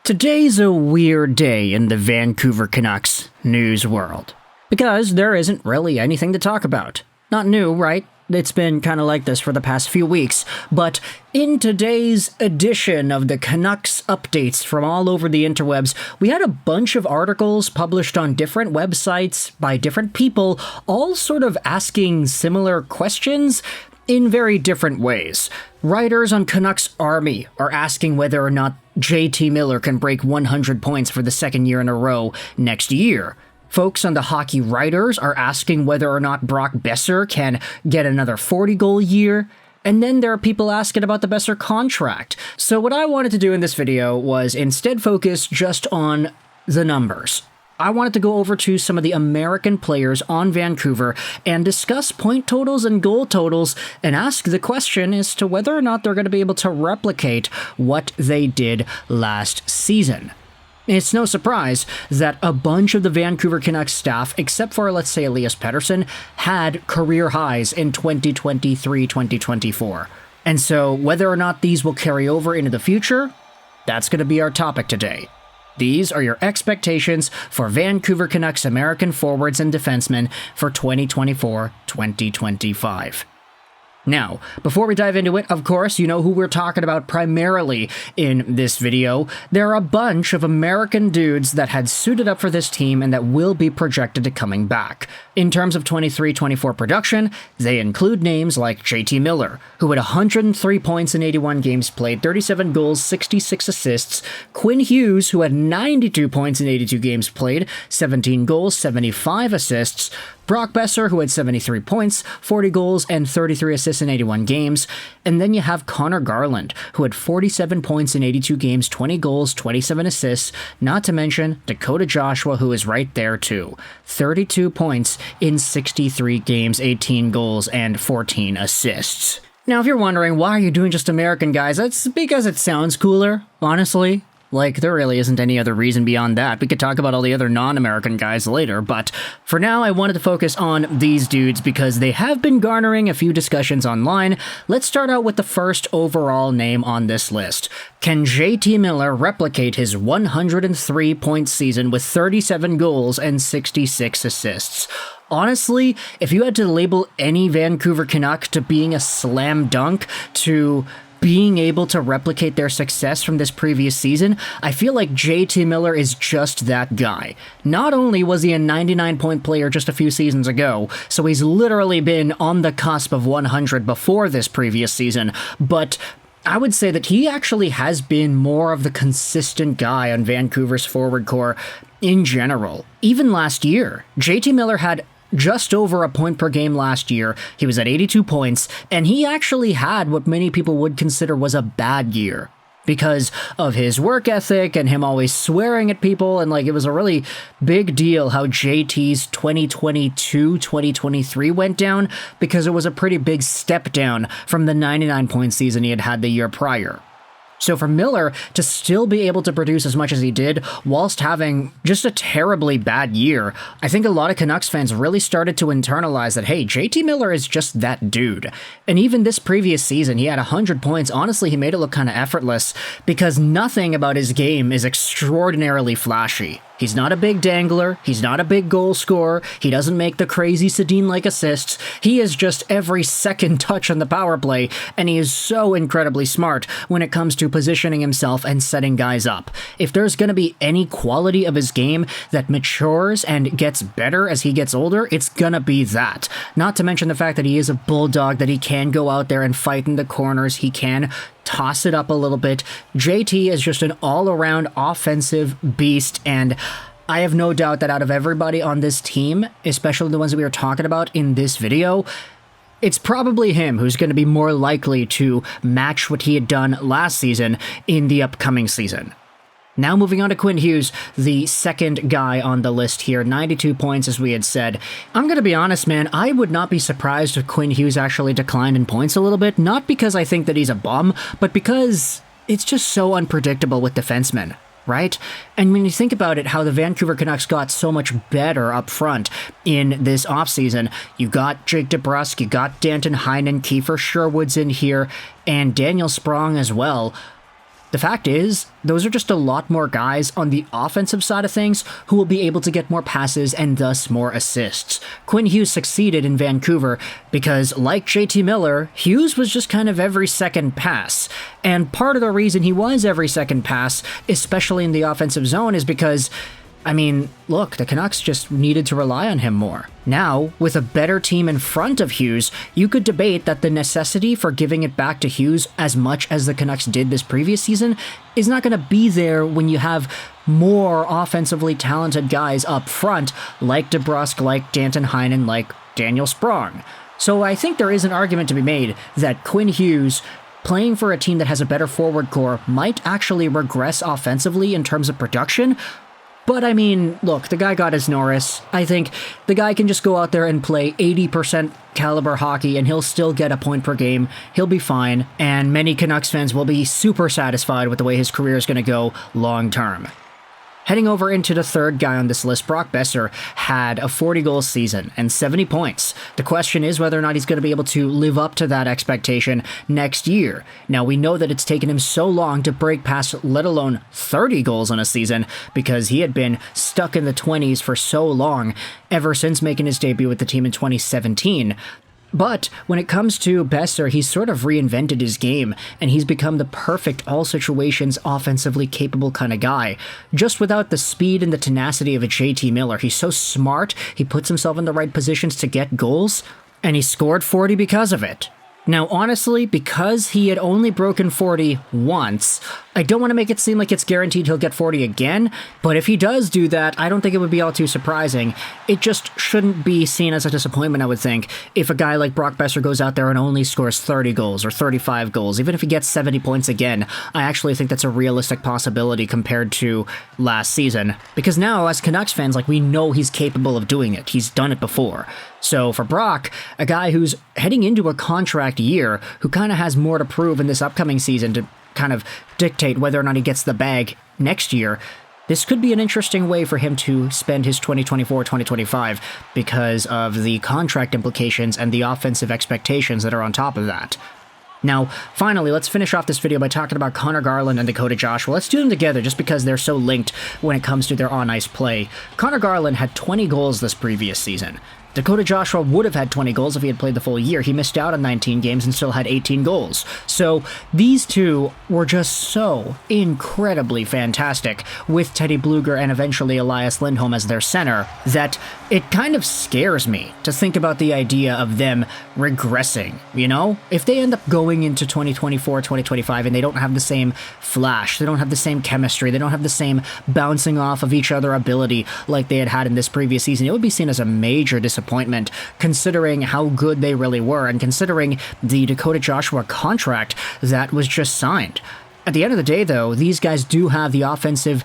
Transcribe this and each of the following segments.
Today's a weird day in the Vancouver Canucks news world, because there isn't really anything to talk about. Not new, right? It's been kind of like this for the past few weeks, but in today's edition of the Canucks updates from all over the interwebs, we had a bunch of articles published on different websites by different people, all sort of asking similar questions in very different ways. Writers on Canucks Army are asking whether or not JT Miller can break 100 points for the second year in a row next year. Folks on the Hockey Writers are asking whether or not Brock Boeser can get another 40-goal year. And then there are people asking about the Boeser contract. So what I wanted to do in this video was instead focus just on the numbers. I wanted to go over to some of the American players on Vancouver and discuss point totals and goal totals and ask the question as to whether or not they're going to be able to replicate what they did last season. It's no surprise that a bunch of the Vancouver Canucks staff, except for, let's say, Elias Pettersson, had career highs in 2023-2024. And so whether or not these will carry over into the future, that's going to be our topic today. These are your expectations for Vancouver Canucks American forwards and defensemen for 2024-2025. Now, before we dive into it, of course, you know who we're talking about primarily in this video. There are a bunch of American dudes that had suited up for this team and that will be projected to coming back. In terms of 23-24 production, they include names like JT Miller, who had 103 points in 81 games played, 37 goals, 66 assists, Quinn Hughes, who had 92 points in 82 games played, 17 goals, 75 assists, Brock Boeser, who had 73 points, 40 goals, and 33 assists in 81 games. And then you have Conor Garland, who had 47 points in 82 games, 20 goals, 27 assists, not to mention Dakota Joshua, who is right there too. 32 points in 63 games, 18 goals, and 14 assists. Now, if you're wondering, why are you doing just American guys? That's because it sounds cooler, honestly. Like, there really isn't any other reason beyond that. We could talk about all the other non-American guys later, but for now I wanted to focus on these dudes because they have been garnering a few discussions online. Let's start out with the first overall name on this list. Can JT Miller replicate his 103-point season with 37 goals and 66 assists? Honestly, if you had to label any Vancouver Canuck to being a slam dunk to being able to replicate their success from this previous season, I feel like JT Miller is just that guy. Not only was he a 99-point player just a few seasons ago, so he's literally been on the cusp of 100 before this previous season, but I would say that he actually has been more of the consistent guy on Vancouver's forward core in general. Even last year, JT Miller had just over a point per game last year. He was at 82 points, and he actually had what many people would consider was a bad year because of his work ethic and him always swearing at people, and like it was a really big deal how JT's 2022-2023 went down because it was a pretty big step down from the 99-point season he had the year prior. So for Miller to still be able to produce as much as he did whilst having just a terribly bad year, I think a lot of Canucks fans really started to internalize that, hey, JT Miller is just that dude. And even this previous season, he had 100 points. Honestly, he made it look kind of effortless because nothing about his game is extraordinarily flashy. He's not a big dangler, he's not a big goal scorer, he doesn't make the crazy Zayne-like assists, he is just every second touch on the power play, and he is so incredibly smart when it comes to positioning himself and setting guys up. If there's going to be any quality of his game that matures and gets better as he gets older, it's gonna be that. Not to mention the fact that he is a bulldog, that he can go out there and fight in the corners, he can toss it up a little bit. JT is just an all-around offensive beast, and I have no doubt that out of everybody on this team, especially the ones that we are talking about in this video, it's probably him who's going to be more likely to match what he had done last season in the upcoming season. Now moving on to Quinn Hughes, the second guy on the list here, 92 points as we had said. I'm going to be honest, man, I would not be surprised if Quinn Hughes actually declined in points a little bit, not because I think that he's a bum, but because it's just so unpredictable with defensemen, right? And when you think about it, how the Vancouver Canucks got so much better up front in this offseason, you got Jake DeBrusk, you got Danton Heinen, Kiefer Sherwood's in here, and Daniel Sprong as well. The fact is, those are just a lot more guys on the offensive side of things who will be able to get more passes and thus more assists. Quinn Hughes succeeded in Vancouver because, like JT Miller, Hughes was just kind of every second pass. And part of the reason he was every second pass, especially in the offensive zone, is because, I mean, look, the Canucks just needed to rely on him more. Now, with a better team in front of Hughes, you could debate that the necessity for giving it back to Hughes as much as the Canucks did this previous season is not going to be there when you have more offensively talented guys up front, like DeBrusk, like Danton Heinen, like Daniel Sprong. So I think there is an argument to be made that Quinn Hughes, playing for a team that has a better forward core, might actually regress offensively in terms of production. But I mean, look, the guy got his Norris. I think the guy can just go out there and play 80% caliber hockey and he'll still get a point per game. He'll be fine, and many Canucks fans will be super satisfied with the way his career is going to go long term. Heading over into the third guy on this list, Brock Boeser had a 40-goal season and 70 points. The question is whether or not he's going to be able to live up to that expectation next year. Now, we know that it's taken him so long to break past let alone 30 goals in a season because he had been stuck in the 20s for so long ever since making his debut with the team in 2017. But when it comes to Boeser, he's sort of reinvented his game, and he's become the perfect all-situations offensively capable kind of guy. Just without the speed and the tenacity of a JT Miller. He's so smart, he puts himself in the right positions to get goals, and he scored 40 because of it. Now, honestly, because he had only broken 40 once, I don't want to make it seem like it's guaranteed he'll get 40 again, but if he does do that, I don't think it would be all too surprising. It just shouldn't be seen as a disappointment, I would think, if a guy like Brock Boeser goes out there and only scores 30 goals or 35 goals. Even if he gets 70 points again, I actually think that's a realistic possibility compared to last season. Because now, as Canucks fans, we know he's capable of doing it. He's done it before. So for Brock, a guy who's heading into a contract year, who kind of has more to prove in this upcoming season to kind of dictate whether or not he gets the bag next year, this could be an interesting way for him to spend his 2024-2025 because of the contract implications and the offensive expectations that are on top of that. Now, finally, let's finish off this video by talking about Conor Garland and Dakota Joshua. Let's do them together just because they're so linked when it comes to their on-ice play. Conor Garland had 20 goals this previous season. Dakota Joshua would have had 20 goals if he had played the full year. He missed out on 19 games and still had 18 goals. So these two were just so incredibly fantastic with Teddy Bluger and eventually Elias Lindholm as their center that it kind of scares me to think about the idea of them regressing, you know? If they end up going into 2024, 2025 and they don't have the same flash, they don't have the same chemistry, they don't have the same bouncing off of each other ability like they had in this previous season, it would be seen as a major disappointment considering how good they really were and considering the Dakota Joshua contract that was just signed. At the end of the day, though, these guys do have the offensive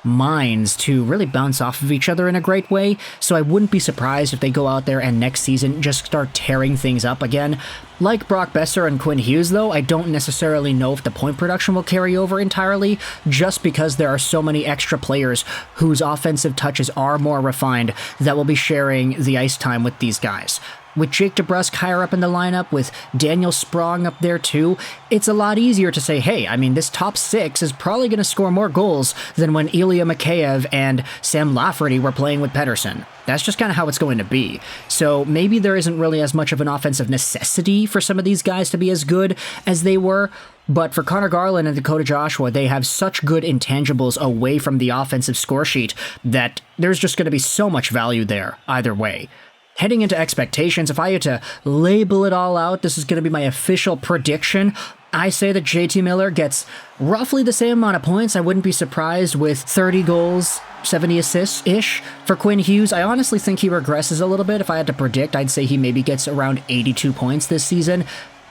minds to really bounce off of each other in a great way, so I wouldn't be surprised if they go out there and next season just start tearing things up again. Like Brock Boeser and Quinn Hughes, though, I don't necessarily know if the point production will carry over entirely, just because there are so many extra players whose offensive touches are more refined that will be sharing the ice time with these guys. With Jake DeBrusk higher up in the lineup, with Daniel Sprong up there too, it's a lot easier to say, hey, I mean, this top six is probably going to score more goals than when Ilya Mikheyev and Sam Lafferty were playing with Pettersson. That's just kind of how it's going to be. So maybe there isn't really as much of an offensive necessity for some of these guys to be as good as they were, but for Conor Garland and Dakota Joshua, they have such good intangibles away from the offensive score sheet that there's just going to be so much value there either way. Heading into expectations, if I had to label it all out, this is going to be my official prediction. I say that JT Miller gets roughly the same amount of points. I wouldn't be surprised with 30 goals, 70 assists-ish. For Quinn Hughes, I honestly think he regresses a little bit. If I had to predict, I'd say he maybe gets around 82 points this season.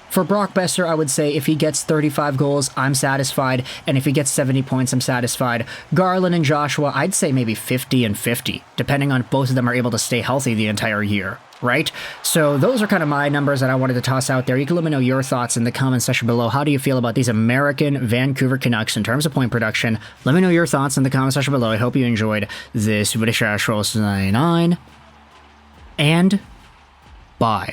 For Brock Boeser, I would say if he gets 35 goals, I'm satisfied, and if he gets 70 points, I'm satisfied. Garland and Joshua, I'd say maybe 50 and 50, depending on if both of them are able to stay healthy the entire year, right? So those are kind of my numbers that I wanted to toss out there. You can let me know your thoughts in the comment section below. How do you feel about these American Vancouver Canucks in terms of point production? Let me know your thoughts in the comment section below. I hope you enjoyed this video. And bye.